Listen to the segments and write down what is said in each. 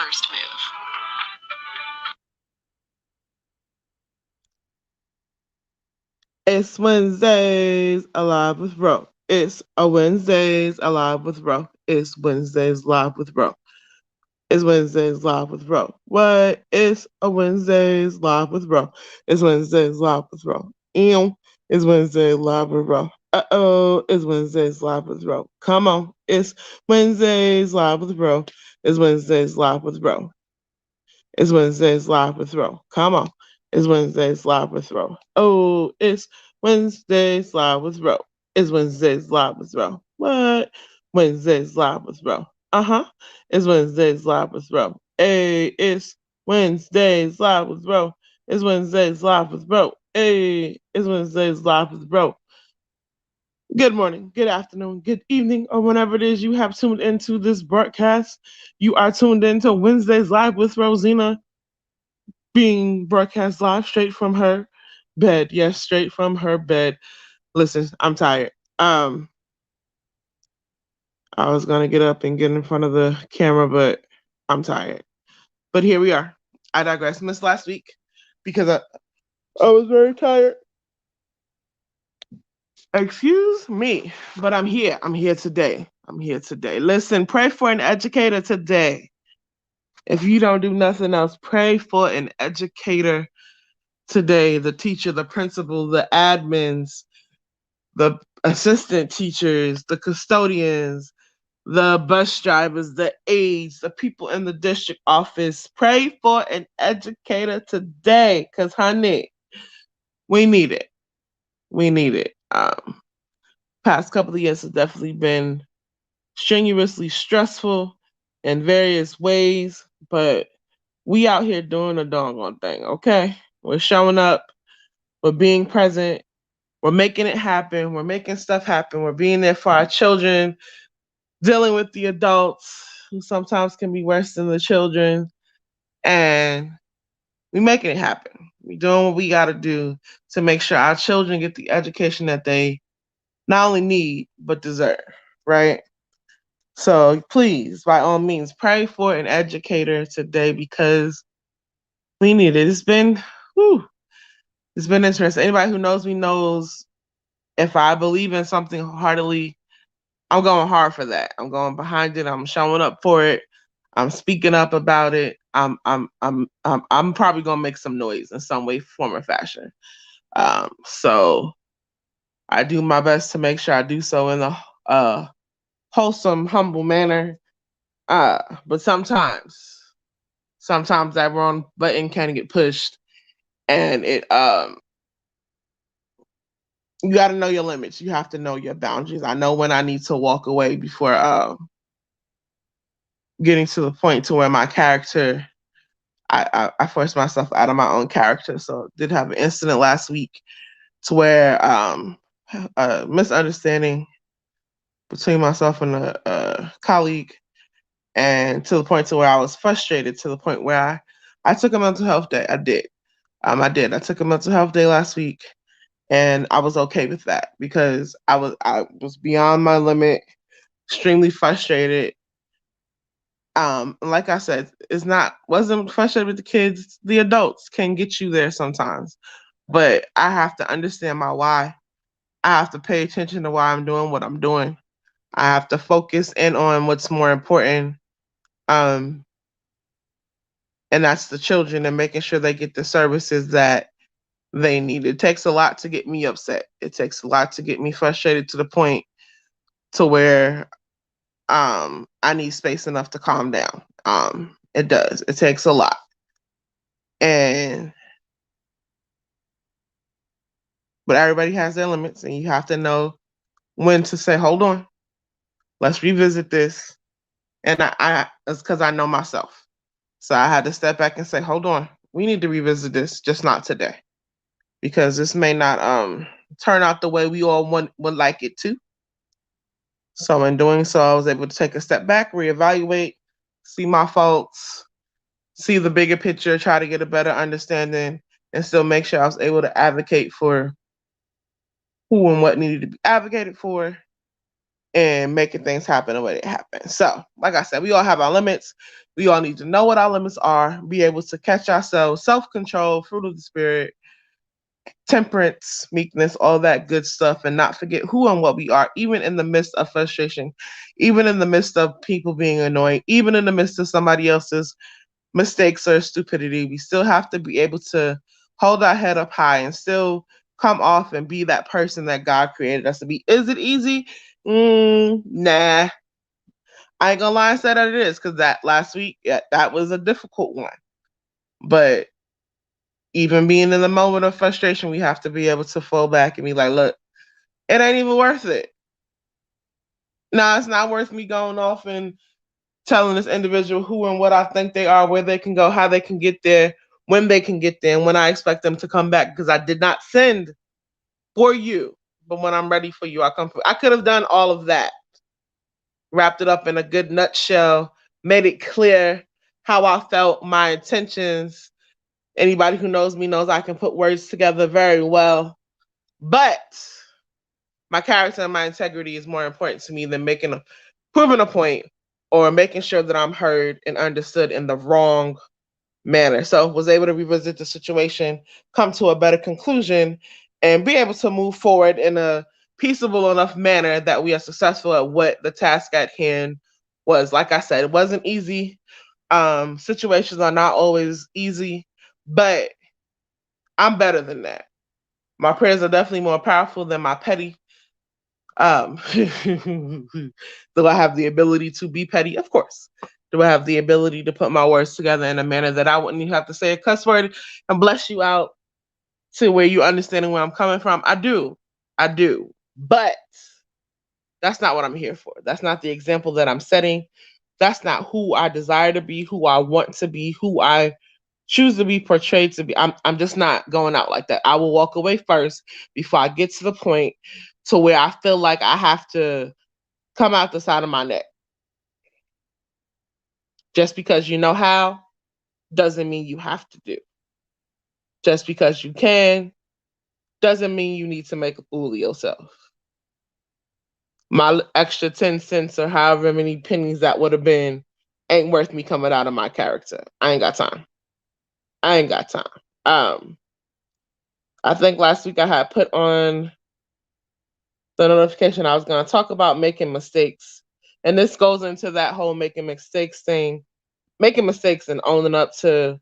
first move. It's Wednesdays Alive with Ro. It's a Wednesdays Alive with Ro. It's Wednesdays Live with Ro. It's Wednesdays Live with Ro. What? It's a Wednesdays Live with Ro. It's Wednesdays Live with Ro. Ew. It's Wednesdays Live with Ro. Uh-oh. It's Wednesdays Live with Ro. Come on. It's Wednesdays Live with Ro. It's Wednesdays Live with Ro. It's Wednesdays live with Ro. Come on. It's Wednesdays live with Ro. Oh, it's Wednesdays live with Ro. It's Wednesdays live with Ro. What? Wednesdays live with Ro. Uh-huh. It's Wednesdays live with Ro. Hey, it's Wednesdays live with Ro. It's Wednesdays live with Ro. Hey, it's Wednesdays live with Ro. Good morning, good afternoon, good evening, or whenever it is you have tuned into this broadcast. You are tuned into Wednesdays Live with Rowzina, being broadcast live straight from her bed. Yes, straight from her bed. Listen, I'm tired. Um, I was gonna get up and get in front of the camera, but I'm tired. But here we are. I digress. Missed last week because I was very tired. Excuse me, but I'm here. I'm here today. I'm here today. Listen, pray for an educator today. If you don't do nothing else, pray for an educator today. The teacher, the principal, the admins, the assistant teachers, the custodians, the bus drivers, the aides, the people in the district office. Pray for an educator today, because, honey, we need it. We need it. Past couple of years has definitely been strenuously stressful in various ways, but we out here doing a doggone thing, okay? We're showing up, we're being present, we're making it happen, we're making stuff happen, we're being there for our children, dealing with the adults who sometimes can be worse than the children, and we making it happen. We doing what we got to do to make sure our children get the education that they not only need but deserve, right? So please, by all means, pray for an educator today because we need it. Whew, it's been interesting. Anybody who knows me knows if I believe in something heartily, I'm going hard for that. I'm going behind it. I'm showing up for it. I'm speaking up about it. I'm probably gonna make some noise in some way, form, or fashion. So I do my best to make sure I do so in a wholesome, humble manner. But sometimes that wrong button can get pushed, and it you got to know your limits. You have to know your boundaries. I know when I need to walk away before getting to the point to where my character, I forced myself out of my own character. So did have an incident last week to where a misunderstanding between myself and a colleague, and to the point to where I was frustrated to the point where I took a mental health day. I did. I did. I took a mental health day last week, and I was okay with that because I was beyond my limit, extremely frustrated. Like I said, wasn't frustrated with the kids. The adults can get you there sometimes, but I have to understand my why. I have to pay attention to why I'm doing what I'm doing. I have to focus in on what's more important. Um, and that's the children and making sure they get the services that they need. It takes a lot to get me upset. It takes a lot to get me frustrated to the point to where I need space enough to calm down. It does. It takes a lot. And but everybody has their limits and you have to know when to say, hold on, let's revisit this. And it's because I know myself. So I had to step back and say, hold on, we need to revisit this, just not today. Because this may not turn out the way we all would like it to. So in doing so, I was able to take a step back, reevaluate, see my faults, see the bigger picture, try to get a better understanding, and still make sure I was able to advocate for who and what needed to be advocated for, and making things happen the way they happen. So, like I said, we all have our limits. We all need to know what our limits are, be able to catch ourselves, self-control, fruit of the spirit, temperance, meekness, all that good stuff, and not forget who and what we are, even in the midst of frustration, even in the midst of people being annoying, even in the midst of somebody else's mistakes or stupidity. We still have to be able to hold our head up high and still come off and be that person that God created us to be. Is it easy? Nah. I ain't gonna lie and say that it is, because that last week, yeah, that was a difficult one. But even being in the moment of frustration, we have to be able to fall back and be like, look, it ain't even worth it. No, it's not worth me going off and telling this individual who and what I think they are, where they can go, how they can get there, when they can get there, and when I expect them to come back, because I did not send for you. But when I'm ready for you, I come. I could have done all of that, wrapped it up in a good nutshell, made it clear how I felt, my intentions. Anybody who knows me knows I can put words together very well. But my character and my integrity is more important to me than proving a point or making sure that I'm heard and understood in the wrong manner. So was able to revisit the situation, come to a better conclusion, and be able to move forward in a peaceable enough manner that we are successful at what the task at hand was. Like I said, it wasn't easy. Situations are not always easy, but I'm better than that. My prayers are definitely more powerful than my petty. Do I have the ability to be petty? Of course. Do I have the ability to put my words together in a manner that I wouldn't even have to say a cuss word and bless you out to where you understanding where I'm coming from? I do. I do. But that's not what I'm here for. That's not the example that I'm setting. That's not who I desire to be, who I want to be, who I choose to be portrayed to be. I'm just not going out like that. I will walk away first before I get to the point to where I feel like I have to come out the side of my neck. Just because you know how doesn't mean you have to do. Just because you can doesn't mean you need to make a fool of yourself. My extra 10 cents or however many pennies that would have been ain't worth me coming out of my character. I ain't got time. I ain't got time. I think last week I had put on the notification I was going to talk about making mistakes. And this goes into that whole making mistakes thing, making mistakes and owning up to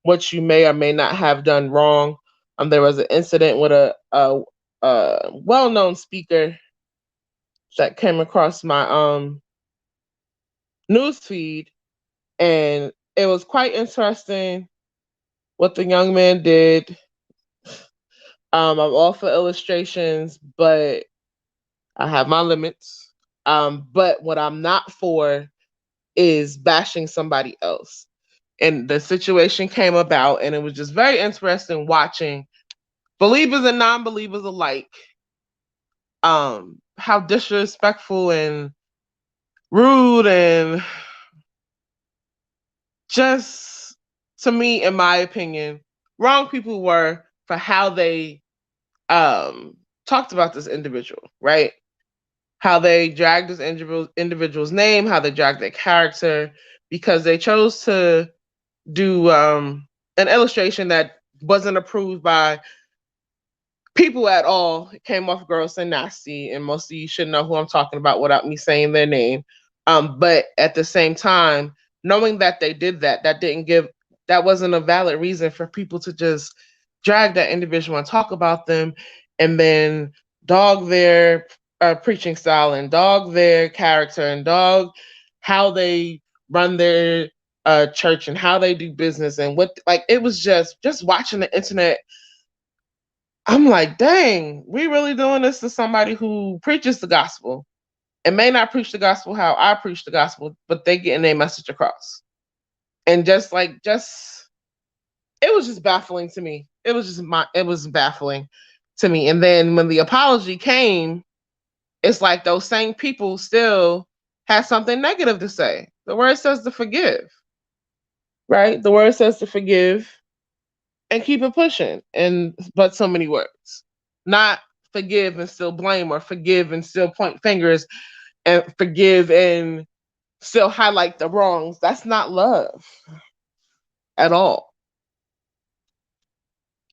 what you may or may not have done wrong. There was an incident with a well-known speaker that came across my news feed, and it was quite interesting what the young man did. I'm all for illustrations, but I have my limits. But what I'm not for is bashing somebody else. And the situation came about, and it was just very interesting watching believers and non-believers alike, how disrespectful and rude and just, to me, in my opinion, wrong people were for how they talked about this individual, right? How they dragged this individual's name, how they dragged their character, because they chose to do an illustration that wasn't approved by people at all. It came off gross and nasty, and most of you should know who I'm talking about without me saying their name. But at the same time, knowing that they did that, that wasn't a valid reason for people to just drag that individual and talk about them, and then dog their preaching style and dog their character and dog how they run their church and how they do business and what, like, it was just watching the internet. I'm like, dang, we really doing this to somebody who preaches the gospel and may not preach the gospel how I preach the gospel, but they getting their message across. And it was just baffling to me. It was baffling to me. And then when the apology came, it's like those same people still had something negative to say. The word says to forgive, right? The word says to forgive and keep it pushing. And but so many words, not forgive and still blame or forgive and still point fingers. and forgive and still highlight the wrongs. That's not love at all.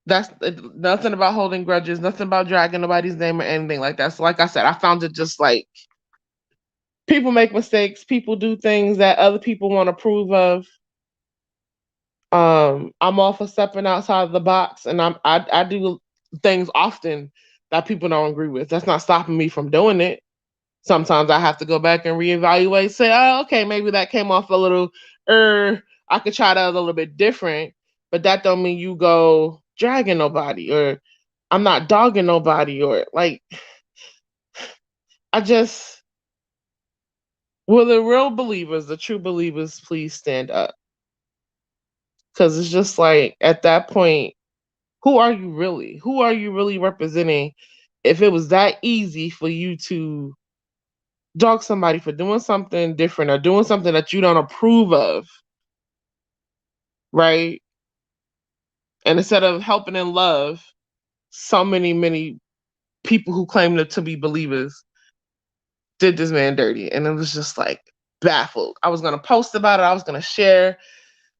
That's nothing about holding grudges, nothing about dragging nobody's name or anything like that. So, like I said, I found it just like people make mistakes, people do things that other people want to approve of. I'm all for stepping outside the box, and I do things often that people don't agree with. That's not stopping me from doing it. Sometimes I have to go back and reevaluate, say, oh, okay, maybe that came off a little, I could try that a little bit different, but that don't mean you go dragging nobody, or I'm not dogging nobody, or like, I just, will the real believers, the true believers, please stand up? Because it's just like, at that point, who are you really? Who are you really representing? If it was that easy for you to dog somebody for doing something different or doing something that you don't approve of, right? And instead of helping in love, so many people who claim to be believers did this man dirty. And it was just like baffled. I was gonna post about it. I was gonna share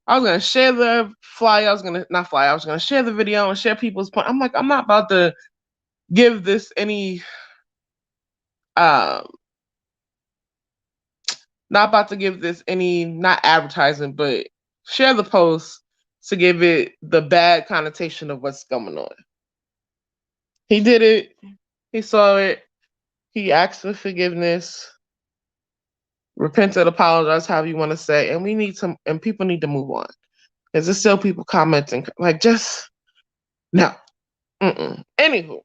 the flyer. I was gonna not fly. I was gonna share the video and share people's point. I'm like, I'm not about to give this any um not about to give this any, not advertising, but share the post to give it the bad connotation of what's going on. He did it. He saw it. He asked for forgiveness, repented, apologized, however you want to say, and we need some, and people need to move on. Because there's still people commenting, like, just no. Anywho,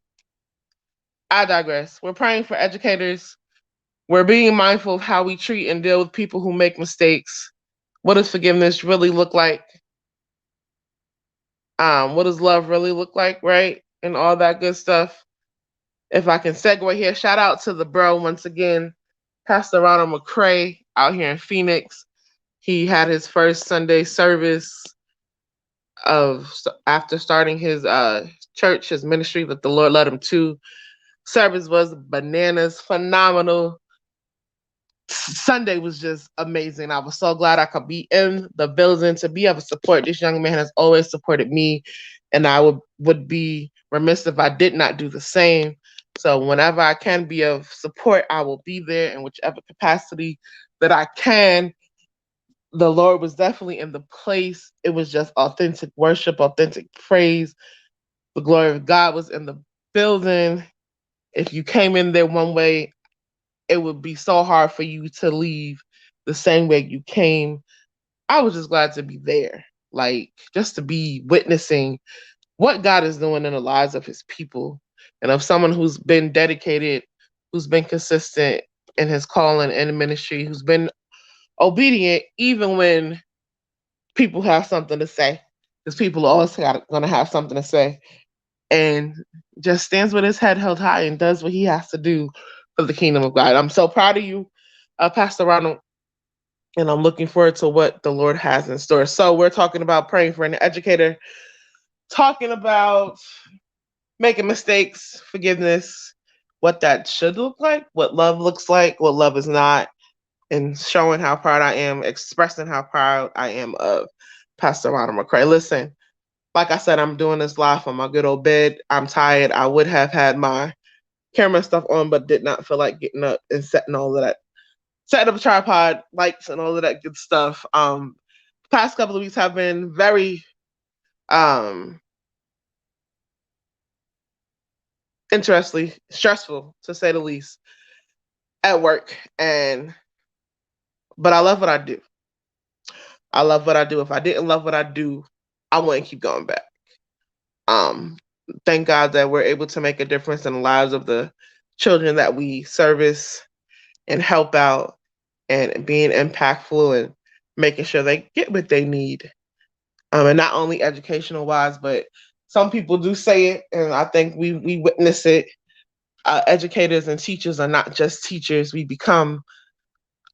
I digress. We're praying for educators. We're being mindful of how we treat and deal with people who make mistakes. What does forgiveness really look like? What does love really look like, right? And all that good stuff. If I can segue here, shout out to the bro once again, Pastor Ronald McCray out here in Phoenix. He had his first Sunday service of after starting his church, his ministry that the Lord led him to. Service was bananas, phenomenal. Sunday was just amazing. I was so glad I could be in the building to be able to support. This young man has always supported me, and I would be remiss if I did not do the same. So whenever I can be of support, I will be there in whichever capacity that I can. The Lord was definitely in the place. It was just authentic worship, authentic praise. The glory of God was in the building. If you came in there one way, it would be so hard for you to leave the same way you came. I was just glad to be there, like just to be witnessing what God is doing in the lives of his people and of someone who's been dedicated, who's been consistent in his calling and ministry, who's been obedient even when people have something to say, because people are always going to have something to say, and just stands with his head held high and does what he has to do for the kingdom of God. I'm so proud of you, Pastor Ronald, and I'm looking forward to what the Lord has in store. So we're talking about praying for an educator, talking about making mistakes, forgiveness, what that should look like, what love looks like, what love is not, and showing how proud I am, expressing how proud I am of Pastor Ronald McCray. Listen, like I said, I'm doing this live from my good old bed. I'm tired. I would have had my camera stuff on, but did not feel like getting up and setting all of that, setting up a tripod, lights, and all of that good stuff. Past couple of weeks have been very interestingly stressful, to say the least, at work. But I love what I do. I love what I do. If I didn't love what I do, I wouldn't keep going back. Um, Thank God that we're able to make a difference in the lives of the children that we service and help out, and being impactful and making sure they get what they need. And not only educational wise, but some people do say it, and I think we witness it. Educators and teachers are not just teachers. We become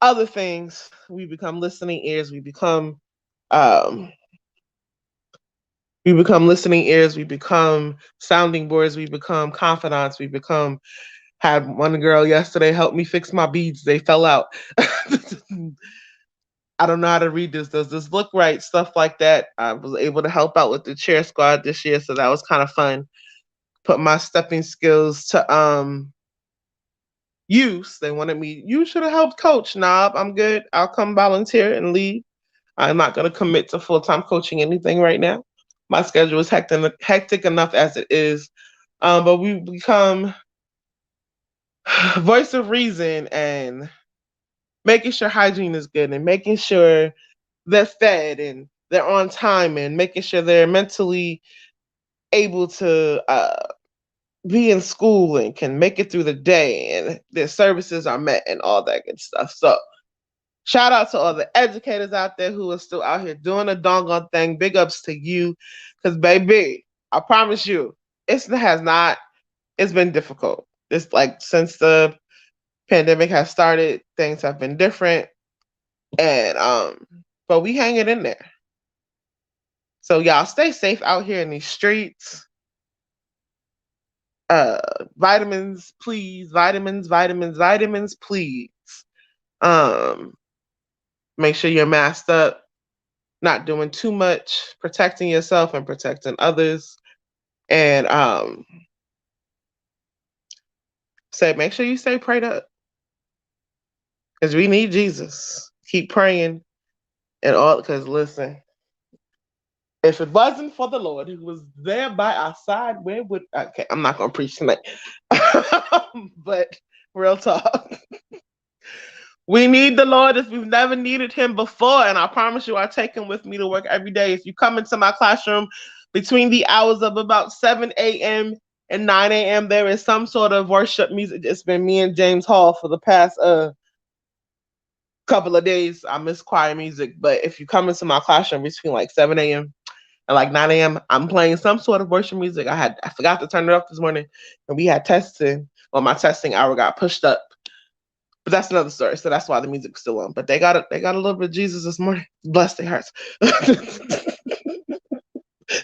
other things. We become listening ears. Um, we become listening ears. We become sounding boards. We become confidants. We become Had one girl yesterday help me fix my beads. They fell out. I don't know how to read this. Does this look right? Stuff like that. I was able to help out with the cheer squad this year, so that was kind of fun. Put my stepping skills to use. They wanted me. You should have helped coach. Nah, I'm good. I'll come volunteer and lead. I'm not going to commit to full time coaching anything right now. My schedule is hectic enough as it is. But we become voice of reason and making sure hygiene is good and making sure they're fed and they're on time and making sure they're mentally able to be in school and can make it through the day and their services are met and all that good stuff. So shout out to all the educators out there who are still out here doing the doggone thing. Big ups to you. Because, baby, I promise you, it's been difficult. It's like since the pandemic has started, things have been different. And, but we hanging in there. So, y'all stay safe out here in these streets. Vitamins, please. Vitamins, please. Um, Make sure you're masked up, not doing too much, protecting yourself and protecting others. And make sure you stay prayed up. Because we need Jesus. Keep praying and all because listen, if it wasn't for the Lord who was there by our side, where would okay, I'm not gonna preach tonight. But real talk. We need the Lord as we've never needed him before. And I promise you, I take him with me to work every day. If you come into my classroom between the hours of about 7 a.m. and 9 a.m., there is some sort of worship music. It's been me and James Hall for the past couple of days. I miss choir music. But if you come into my classroom between like 7 a.m. and like 9 a.m., I'm playing some sort of worship music. I forgot to turn it off this morning. And we had testing. Well, my testing hour got pushed up. But that's another story. So that's why the music's still on. But they got a little bit of Jesus this morning. Bless their hearts.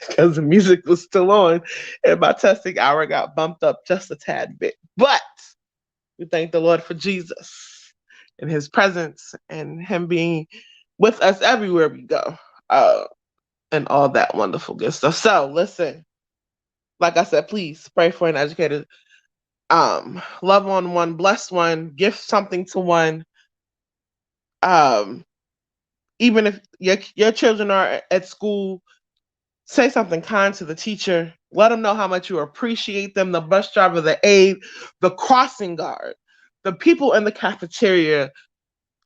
Because the music was still on. And my testing hour got bumped up just a tad bit. But we thank the Lord for Jesus and his presence and him being with us everywhere we go. And all that wonderful good stuff. So listen, like I said, please pray for an educator. Love on one, bless one, give something to one. Even if your children are at school, say something kind to the teacher. Let them know how much you appreciate them, the bus driver, the aide, the crossing guard, the people in the cafeteria,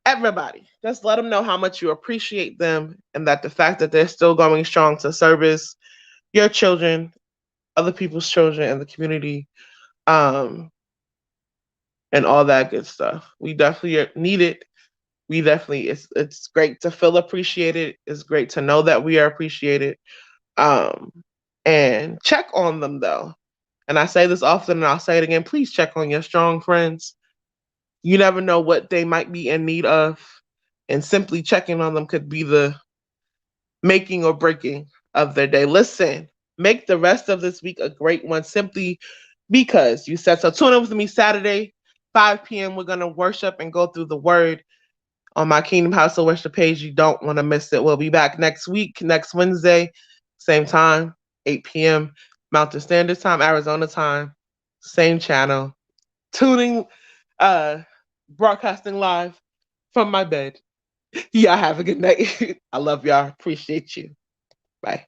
everybody. Just let them know how much you appreciate them and that the fact that they're still going strong to service your children, other people's children in the community, and all that good stuff. We definitely need it. We definitely it's great to feel appreciated. It's great to know that we are appreciated. Um, and check on them though. And I say this often and I'll say it again, please check on your strong friends. You never know what they might be in need of. And simply checking on them could be the making or breaking of their day. Listen, make the rest of this week a great one simply because you said so. Tune in with me Saturday, 5 p.m. We're going to worship and go through the word on my Kingdom House of Worship page. You don't want to miss it. We'll be back next week, next Wednesday, same time, 8 p.m. Mountain Standard Time, Arizona time, same channel. Tuning, broadcasting live from my bed. Y'all have a good night. I love y'all. Appreciate you. Bye.